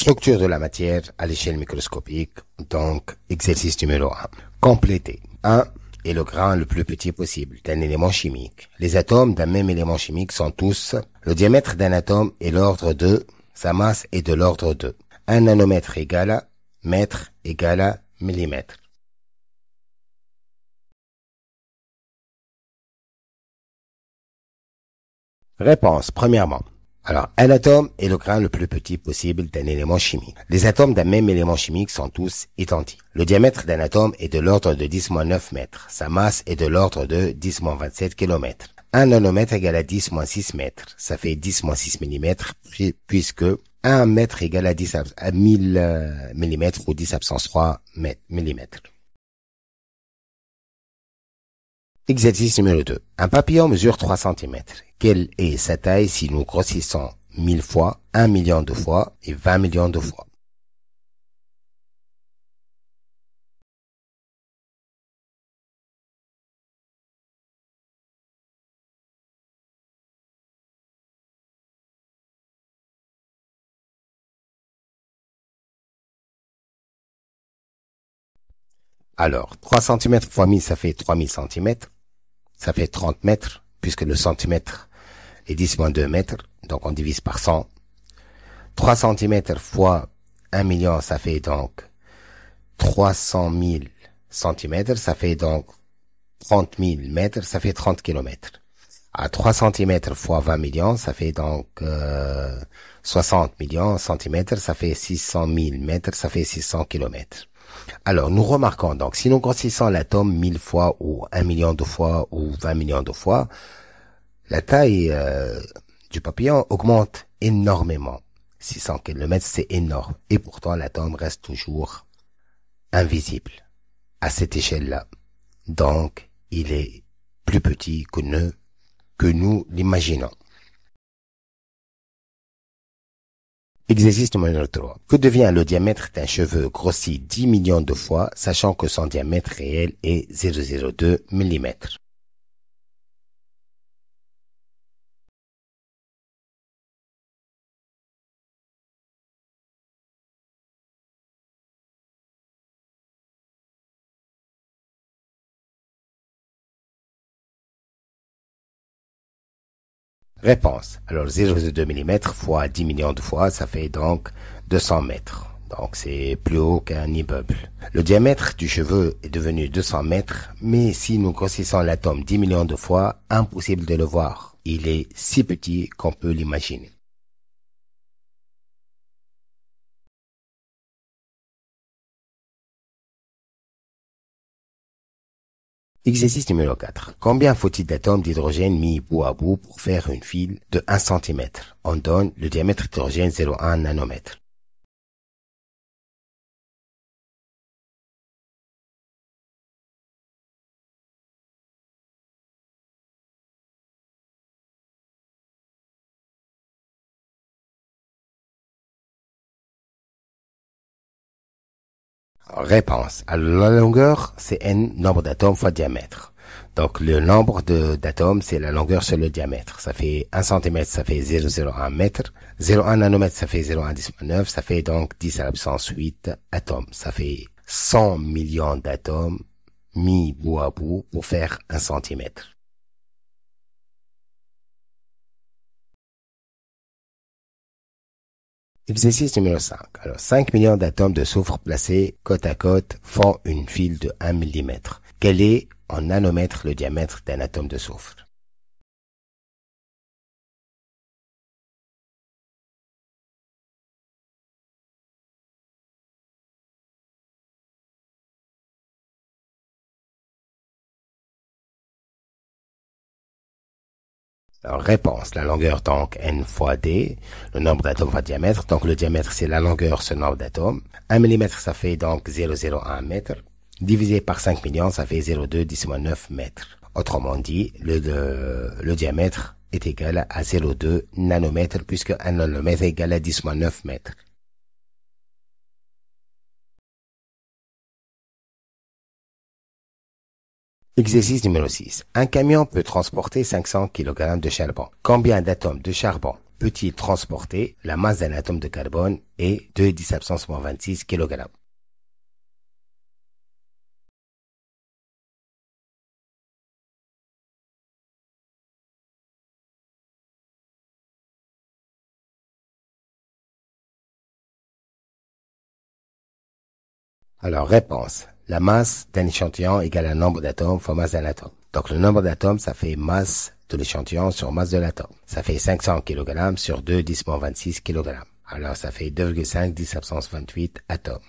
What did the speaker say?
Structure de la matière à l'échelle microscopique. Donc, exercice numéro 1. Compléter. 1 est le grain le plus petit possible d'un élément chimique. Les atomes d'un même élément chimique sont tous, le diamètre d'un atome est l'ordre de, sa masse est de l'ordre de. 1 nanomètre égale à mètre égale à millimètre. Réponse. Premièrement. Alors, un atome est le grain le plus petit possible d'un élément chimique. Les atomes d'un même élément chimique sont tous identiques. Le diamètre d'un atome est de l'ordre de 10-9 mètres. Sa masse est de l'ordre de 10-27 km. 1 nanomètre égale à 10-6 mètres. Ça fait 10-6 millimètres, puisque 1 mètre égale à 1000 millimètres ou 10 absence 3 millimètres. Exercice numéro 2. Un papillon mesure 3 cm. Quelle est sa taille si nous grossissons 1000 fois, 1 million de fois et 20 millions de fois? Alors, 3 cm fois 1000, ça fait 3000 cm. Ça fait 30 mètres, puisque le centimètre est 10-2 mètres. Donc, on divise par 100. 3 cm fois 1 million, ça fait donc 300 000 cm. Ça fait donc 30 000 mètres, ça fait 30 km. À 3 cm fois 20 millions, ça fait donc 60 millions centimètres, ça fait 600 000 mètres, ça fait 600 km. Alors, nous remarquons donc, si nous grossissons l'atome 1000 fois ou 1 million de fois ou 20 millions de fois, la taille du papillon augmente énormément. 600 km, c'est énorme. Et pourtant, l'atome reste toujours invisible à cette échelle-là. Donc, il est plus petit que nous l'imaginons. Exercice numéro 3. Que devient le diamètre d'un cheveu grossi 10 millions de fois, sachant que son diamètre réel est 0,02 mm? Réponse. Alors 0,2 mm fois 10 millions de fois, ça fait donc 200 mètres. Donc c'est plus haut qu'un immeuble. Le diamètre du cheveu est devenu 200 mètres, mais si nous grossissons l'atome 10 millions de fois, impossible de le voir. Il est si petit qu'on peut l'imaginer. Exercice numéro 4. Combien faut-il d'atomes d'hydrogène mis bout à bout pour faire une file de 1 cm? On donne le diamètre d'hydrogène 0,1 nanomètre. Réponse. Alors, la longueur, c'est n nombre d'atomes fois diamètre. Donc, le nombre d'atomes, c'est la longueur sur le diamètre. Ça fait 1 cm, ça fait 0,01 mètre. 0,1 nanomètre, ça fait 0,1 ça fait donc 10 à la puissance 8 atomes. Ça fait 100 millions d'atomes mis bout à bout pour faire 1 centimètre. Exercice numéro 5. Alors, 5 millions d'atomes de soufre placés côte à côte font une file de 1 mm. Quel est, en nanomètres, le diamètre d'un atome de soufre? Alors, réponse, la longueur donc n fois d, le nombre d'atomes fois diamètre. Donc, le diamètre, c'est la longueur sur le nombre d'atomes. 1 mm, ça fait donc 0,01 mètre. Divisé par 5 millions, ça fait 0,2 mètres. Autrement dit, le diamètre est égal à 0,2 nanomètres, puisque 1 nanomètre est égal à 10-9 mètres. Exercice numéro 6. Un camion peut transporter 500 kg de charbon. Combien d'atomes de charbon peut-il transporter la masse d'un atome de carbone est 2 10 puissance moins 26 kg. Alors, réponse. La masse d'un échantillon égale un nombre d'atomes fois masse d'un atome. Donc, le nombre d'atomes, ça fait masse de l'échantillon sur masse de l'atome. Ça fait 500 kg sur 2 10 moins 26 kg. Alors, ça fait 2,5 10 puissance 28 atomes.